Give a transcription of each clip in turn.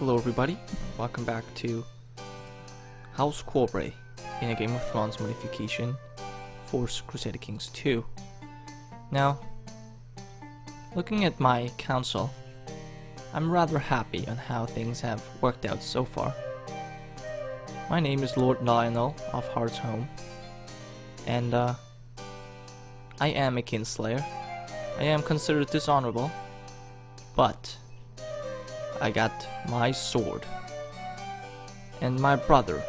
Hello everybody, welcome back to House Corbray in a Game of Thrones modification for Crusader Kings 2. Now, looking at my council, I'm rather happy on how things have worked out so far. My name is Lord Lyonel of Heart's Home, and I am a kinslayer. I am considered dishonorable, but I got my sword. And my brother,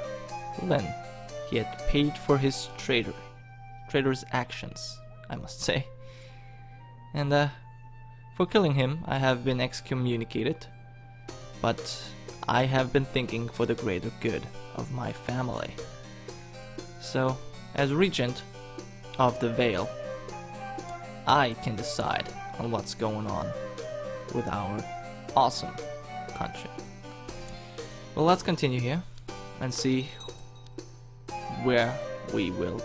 Lynn, he had paid for his traitor's actions, I must say. And for killing him, I have been excommunicated, but I have been thinking for the greater good of my family. So, as regent of the Vale, I can decide on what's going on with our awesome country. Well, let's continue here and see where we will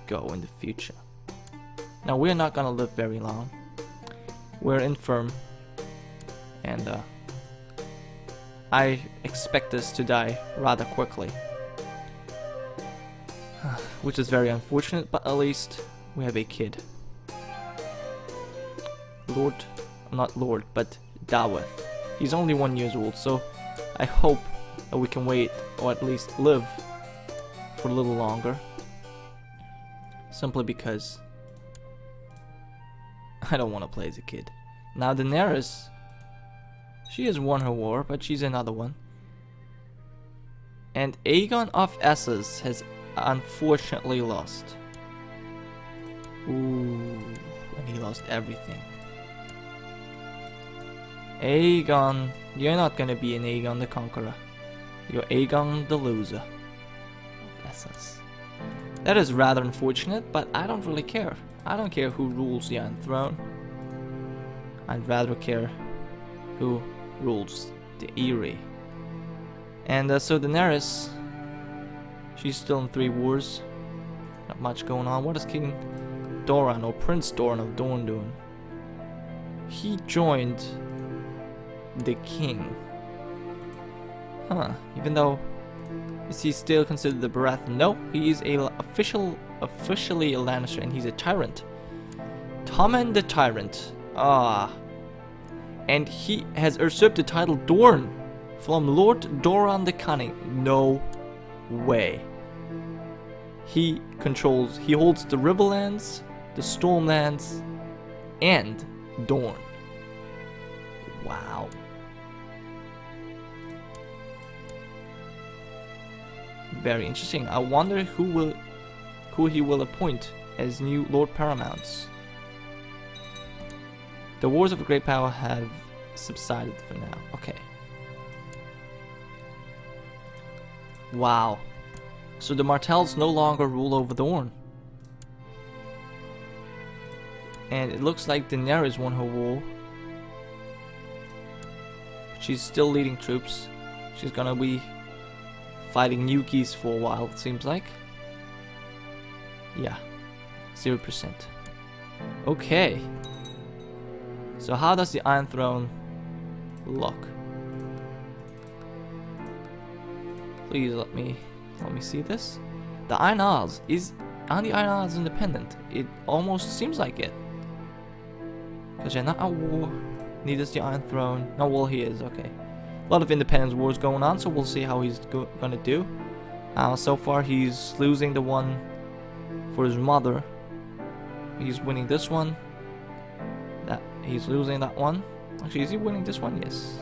go in the future. Now, we're not gonna live very long. We're infirm, and I expect us to die rather quickly, which is very unfortunate, but at least we have a kid. Not Lord, but Dawith. He's only 1 year old, so I hope that we can wait, or at least live for a little longer. Simply because I don't want to play as a kid. Now Daenerys, she has won her war, but she's another one. And Aegon of Essos has unfortunately lost. Ooh, and he lost everything. Aegon, you're not gonna be an Aegon the Conqueror. You're Aegon the Loser of Essos. That is rather unfortunate, but I don't really care. I don't care who rules the Iron Throne. I'd rather care who rules the Eyrie. And so Daenerys, she's still in 3 wars. Not much going on. What is King Doran, or Prince Doran of Dorne doing? He joined the king. Even though, is he still considered the Baratheon? No, he is officially a Lannister, and he's a tyrant. Tommen the Tyrant. And he has usurped the title Dorne from Lord Doran the Cunning. No way. He holds the Riverlands, the Stormlands, and Dorne. Wow. Very interesting. I wonder who he will appoint as new Lord Paramounts. The wars of a great power have subsided for now. Okay. Wow. So the Martells no longer rule over Dorne. And it looks like Daenerys won her war. She's still leading troops. She's gonna be fighting new geese for a while, it seems like. Yeah, 0%. Okay. So how does the Iron Throne look? Please let me see this. The Iron Isles aren't the Iron Isles independent? It almost seems like it. Because they're not at war. Neither is the Iron Throne. No, well, he is, okay. A lot of independence wars going on, so we'll see how he's gonna do. So far, he's losing the one for his mother. He's winning this one. He's losing that one. Actually, is he winning this one? Yes.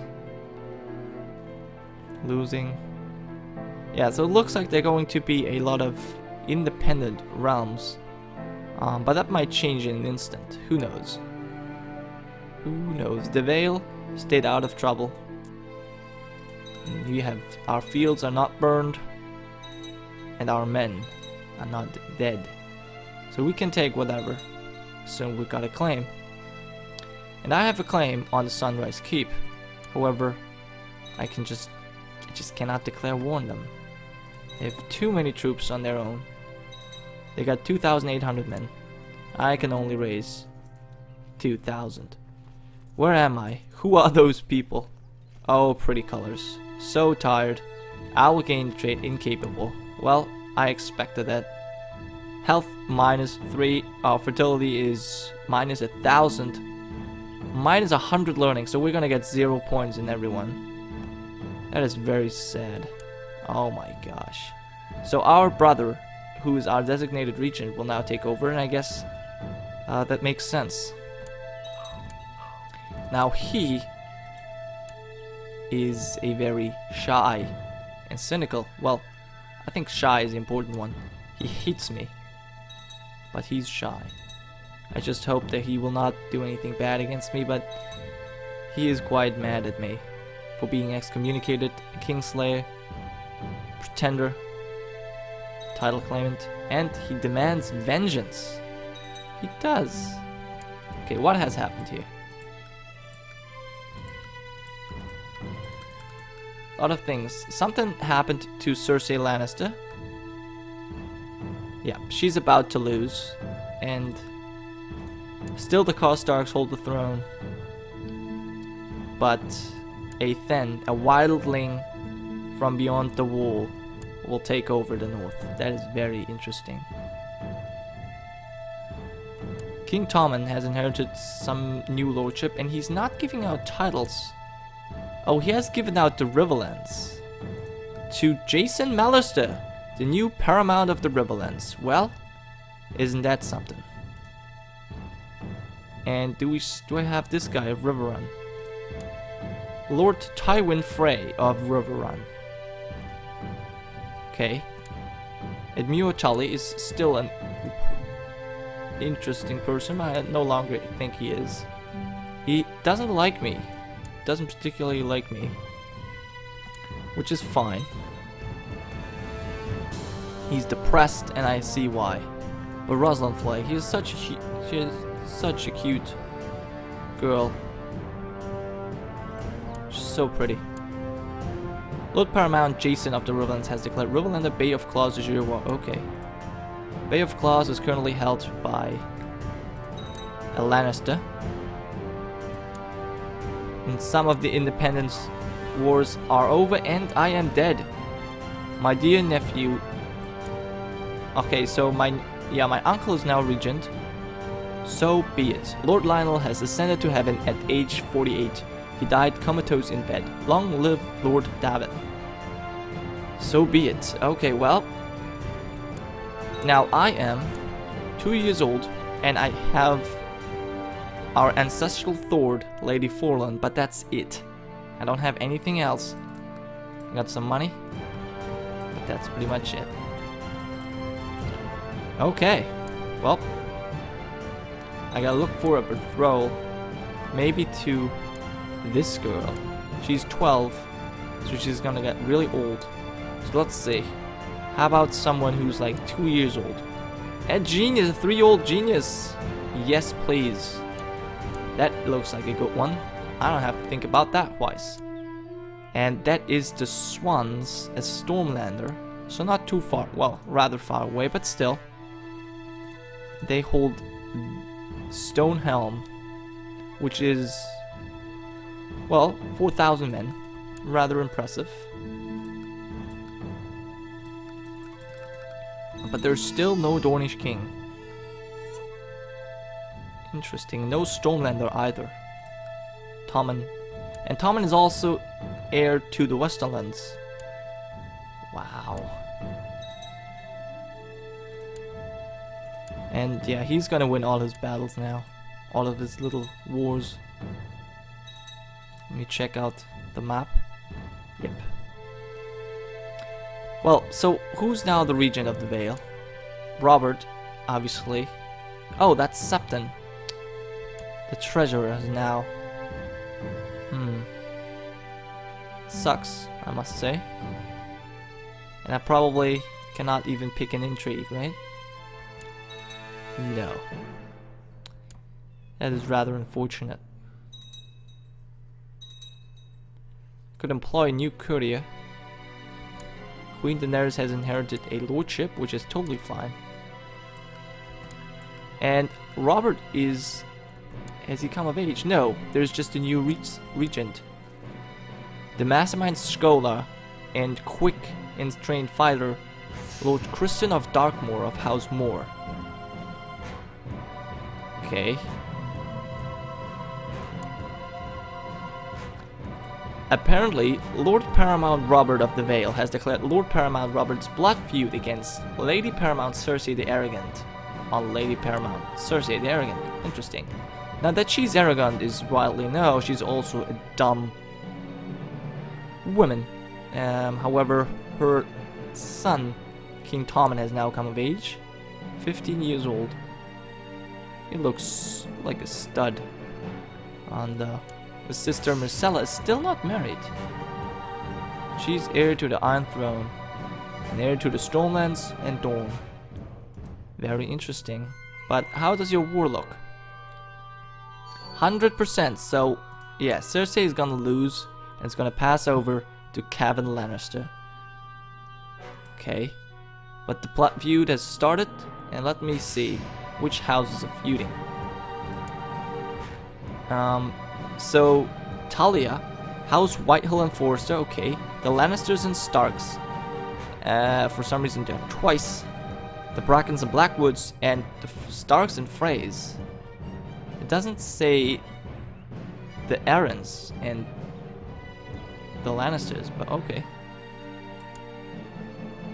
Losing. Yeah, so it looks like they're going to be a lot of independent realms. But that might change in an instant. Who knows? Who knows? The Vale stayed out of trouble. We have our fields are not burned, and our men are not dead. So we can take whatever. So we got a claim. And I have a claim on the Sunrise Keep. However, I just cannot declare war on them. They have too many troops on their own. They got 2,800 men. I can only raise 2,000. Where am I? Who are those people? Oh, pretty colors. So tired. I will gain the trait incapable. Well, I expected that. Health -3. Fertility is -1,000. -100 learning, so we're gonna get 0 points in everyone. That is very sad. Oh my gosh. So our brother, who is our designated regent, will now take over, and I guess that makes sense. Now he is a very shy and cynical. Well, I think shy is the important one. He hates me, but he's shy. I just hope that he will not do anything bad against me, but he is quite mad at me for being excommunicated, a kingslayer, pretender, title claimant, and he demands vengeance. He does. Okay, what has happened here? A lot of things. Something happened to Cersei Lannister. Yeah, she's about to lose. And still the Karstarks hold the throne. But a Then, a wildling from beyond the wall, will take over the north. That is very interesting. King Tommen has inherited some new lordship, and he's not giving out titles. Oh, he has given out the Riverlands to Jason Mallister, the new paramount of the Riverlands. Well, isn't that something? And do I have this guy of Riverrun? Lord Tywin Frey of Riverrun. Okay. Edmure Tully is still an interesting person. I no longer think he is. He doesn't like me. Doesn't particularly like me, which is fine. He's depressed, and I see why. But Rosalind Flay, she is such a cute girl. She's so pretty. Lord Paramount Jason of the Riverlands has declared Riverlander Bay of Claws de jure. Okay. Bay of Claws is currently held by a Lannister. And some of the independence wars are over, and I am dead. My dear nephew. Okay, so my uncle is now regent. So be it. Lord Lyonel has ascended to heaven at age 48. He died comatose in bed. Long live Lord David. So be it. Okay, well. Now I am 2 years old, and I have our ancestral Thord, Lady Forlan, but that's it. I don't have anything else. I got some money, but that's pretty much it. Okay, well, I gotta look for a betrothal, maybe to this girl. She's 12, so she's gonna get really old. So let's see. How about someone who's like 2 years old? A genius, a 3-year-old genius. Yes, please. That looks like a good one. I don't have to think about that twice. And that is the Swans, a Stormlander. So not too far, well, rather far away, but still. They hold Stonehelm, which is, well, 4,000 men. Rather impressive. But there's still no Dornish king. Interesting. No Stormlander either. Tommen. And Tommen is also heir to the Westerlands. Wow. And yeah, he's gonna win all his battles now. All of his little wars. Let me check out the map. Yep. Well, so who's now the regent of the Vale? Robert, obviously. Oh, that's Septon. The treasurer is now. Sucks, I must say. And I probably cannot even pick an intrigue, right? No. That is rather unfortunate. Could employ a new courier. Queen Daenerys has inherited a lordship, which is totally fine. And Robert is... Has he come of age? No, there's just a new regent. the mastermind scholar and quick and trained fighter, Lord Christian of Darkmoor of House Moore. Okay. Apparently, Lord Paramount Robert of the Vale has declared Lord Paramount Robert's blood feud against Lady Paramount Cersei the Arrogant on Lady Paramount Cersei the Arrogant. Interesting. Now that she's arrogant is widely known, she's also a dumb woman. However, her son, King Tommen, has now come of age, 15 years old. He looks like a stud. And his sister Myrcella is still not married. She's heir to the Iron Throne, and heir to the Stormlands and Dorne. Very interesting. But how does your war look? 100%, so yeah, Cersei is gonna lose, and it's gonna pass over to Kevin Lannister. Okay, but the plot feud has started, and let me see which houses are feuding. So Talia, House Whitehill and Forrester, okay. The Lannisters and Starks, for some reason they're twice. The Brackens and Blackwoods, and the Starks and Freys. It doesn't say the Arryns and the Lannisters, but okay.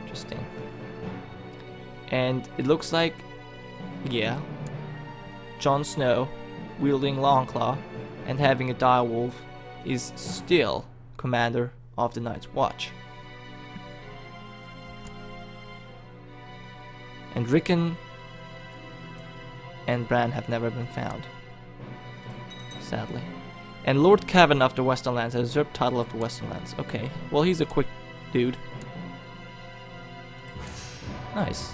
Interesting. And it looks like, yeah, Jon Snow, wielding Longclaw and having a direwolf, is still commander of the Night's Watch. And Rickon and Bran have never been found, sadly. And Lord Kevin of the Westernlands has usurped title of the Westernlands. Okay, well, he's a quick dude. Nice.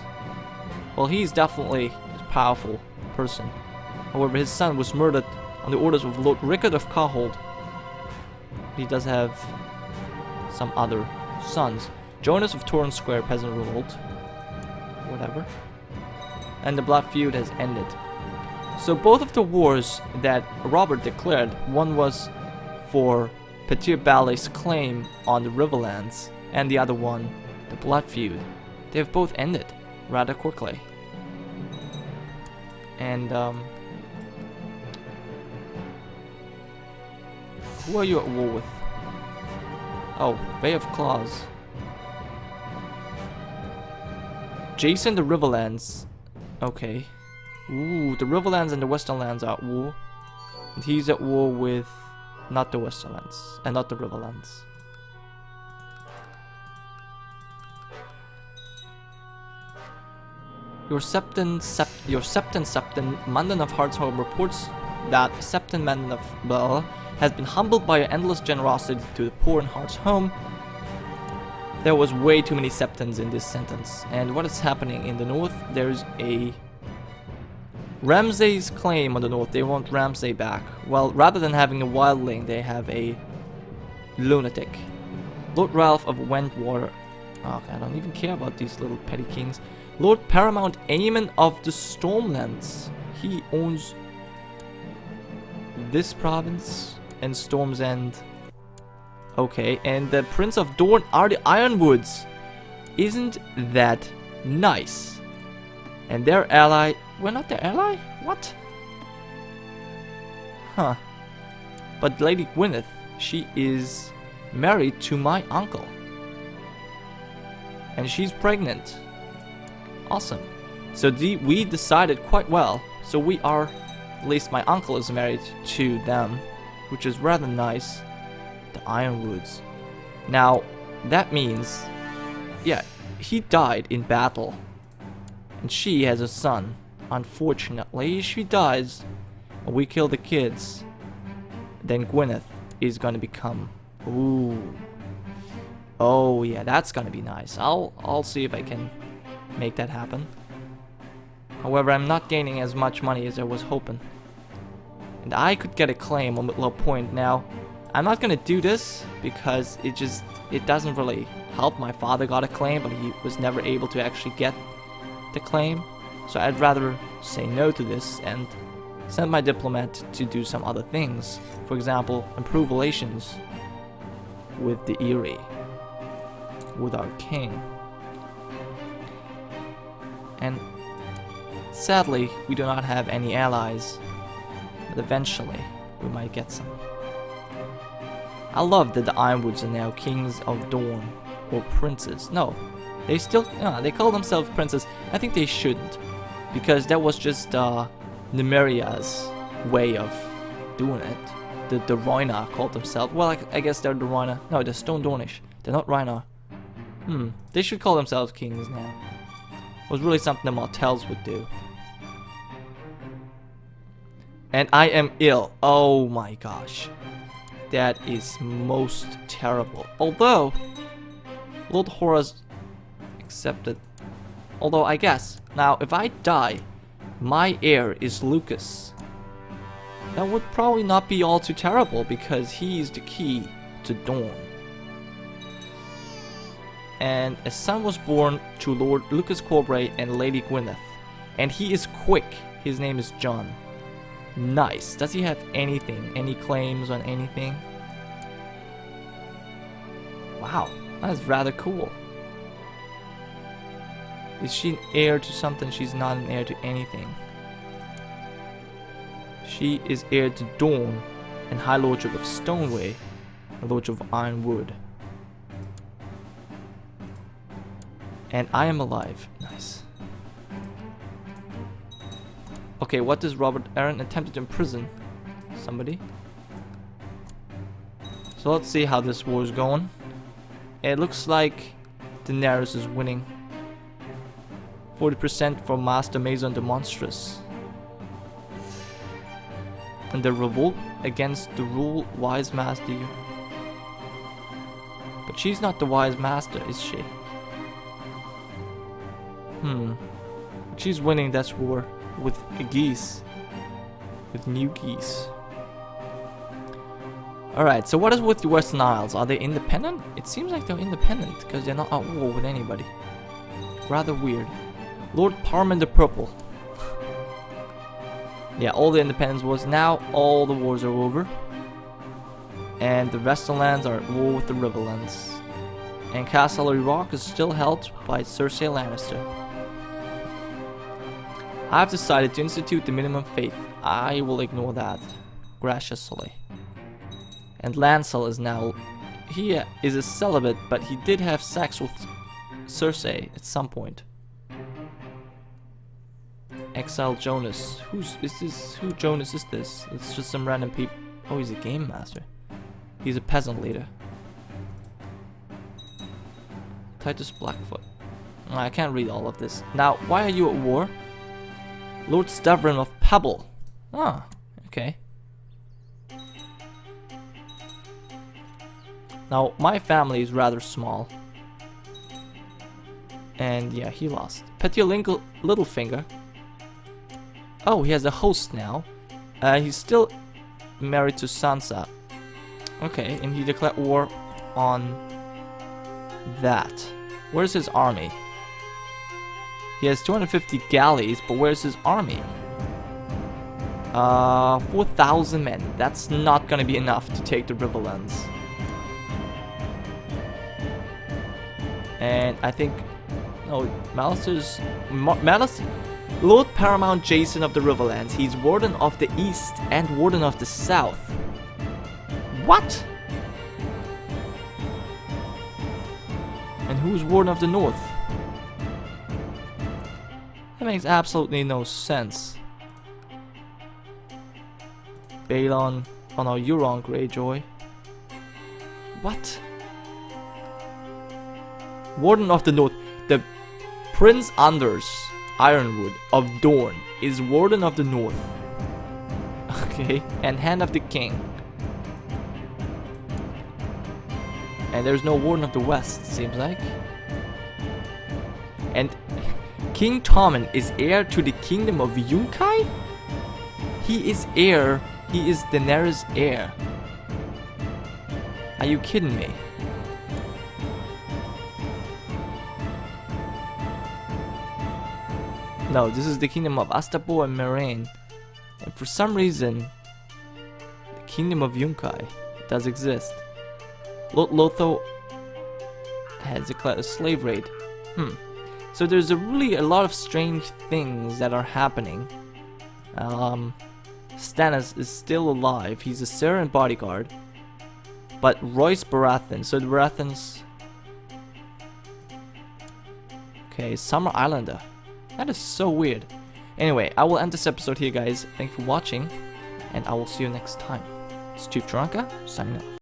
Well, he's definitely a powerful person. However, his son was murdered on the orders of Lord Rickard of Carhold. He does have some other sons. Jonas of Torrance Square, peasant revolt. Whatever. And the blood feud has ended. So both of the wars that Robert declared, one was for Petyr Baelly's claim on the Riverlands, and the other one, the blood feud. They have both ended rather quickly. And who are you at war with? Oh, Bay of Claws. Jason the Riverlands. Okay. Ooh, the Riverlands and the Westernlands are at war. And he's at war with not the Westernlands and not the Riverlands. Your Septon Mandan of Heartsholm reports that Septon Mandan of Bell has been humbled by your endless generosity to the poor in Heartsholm. There was way too many Septons in this sentence. And what is happening in the north? There's a Ramsay's claim on the north. They want Ramsay back. Well, rather than having a wildling, they have a lunatic. Lord Ralph of Wentwater. Okay, I don't even care about these little petty kings. Lord Paramount Aemon of the Stormlands. He owns this province and Storm's End. Okay, and the Prince of Dorne are the Ironwoods. Isn't that nice? And their ally... We're not their ally? What? Huh. But Lady Gwyneth, she is married to my uncle. And she's pregnant. Awesome. So we decided quite well. So we are... At least my uncle is married to them, which is rather nice. The Ironwoods. Now, that means, yeah, he died in battle, and she has a son. Unfortunately, she dies, and we kill the kids. Then Gwyneth is gonna become, ooh, oh yeah, that's gonna be nice. I'll see if I can make that happen. However, I'm not gaining as much money as I was hoping, and I could get a claim on Whitlow Point now. I'm not gonna do this because it doesn't really help. My father got a claim, but he was never able to actually get the claim. So I'd rather say no to this and send my diplomat to do some other things. For example, improve relations with the Eyrie, with our king. And sadly, we do not have any allies, but eventually we might get some. I love that the Ironwoods are now kings of Dorne, or princes. No, they still, they call themselves princes. I think they shouldn't, because that was just Nymeria's way of doing it. The Rhoynar called themselves, well, I guess they're the Rhoynar. No, they're Stone Dornish. They're not Rhoynar. They should call themselves kings now. It was really something the Martells would do. And I am ill. Oh my gosh. That is most terrible. Although, Lord Horace accepted. Although, I guess, now if I die, my heir is Lucas. That would probably not be all too terrible because he is the key to Dorne. And a son was born to Lord Lucas Corbray and Lady Gwyneth. And he is quick. His name is John. Nice. Does he have anything? Any claims on anything? Wow, that is rather cool. Is she an heir to something? She's not an heir to anything. She is heir to Dorne and High Lordship of Stoneway and Lordship of Ironwood. And I am alive. Nice. Okay, what does Robert Arryn attempted to imprison somebody? So let's see how this war is going. It looks like Daenerys is winning. 40% for Master Mason the Monstrous. And the revolt against the rule wise master. But she's not the wise master, is she? She's winning that war with geese. With new geese. Alright, so what is with the Western Isles? Are they independent? It seems like they're independent because they're not at war with anybody. Rather weird. Lord Parman the Purple. Yeah, all the independence wars. Now all the wars are over. And the Western lands are at war with the Riverlands. And Castle Rock is still held by Cersei Lannister. I've decided to institute the minimum faith. I will ignore that graciously. And Lancel is now... He is a celibate, but he did have sex with Cersei at some point. Exile Jonas. Who Jonas is this? It's just some random people. Oh, he's a game master. He's a peasant leader. Titus Blackfoot. I can't read all of this. Now, why are you at war? Lord Stavron of Pebble. Ah, okay. Now, my family is rather small. And yeah, he lost. Petulinkle Littlefinger. Oh, he has a host now. He's still married to Sansa. Okay, and he declared war on that. Where's his army? He has 250 galleys, but where's his army? 4,000 men. That's not gonna be enough to take the Riverlands. And I think... No, Malister's... Malister... Lord Paramount Jason of the Riverlands. He's Warden of the East and Warden of the South. What? And who's Warden of the North? That makes absolutely no sense. Balon. Oh no, Euron Greyjoy. What? Warden of the North. The Prince Anders Ironwood of Dorne is Warden of the North. Okay. And Hand of the King. And there's no Warden of the West, it seems like. And King Tommen is heir to the kingdom of Yunkai? He is heir. He is Daenerys' heir. Are you kidding me? No, this is the kingdom of Astapor and Meereen. And for some reason, the kingdom of Yunkai does exist. Lotho has declared a slave raid. So there's a lot of strange things that are happening. Stannis is still alive. He's a Saren bodyguard. But Royce Baratheon. So the Baratheons. Okay, Summer Islander. That is so weird. Anyway, I will end this episode here, guys. Thank you for watching, and I will see you next time. It's Chief Gironca, signing off.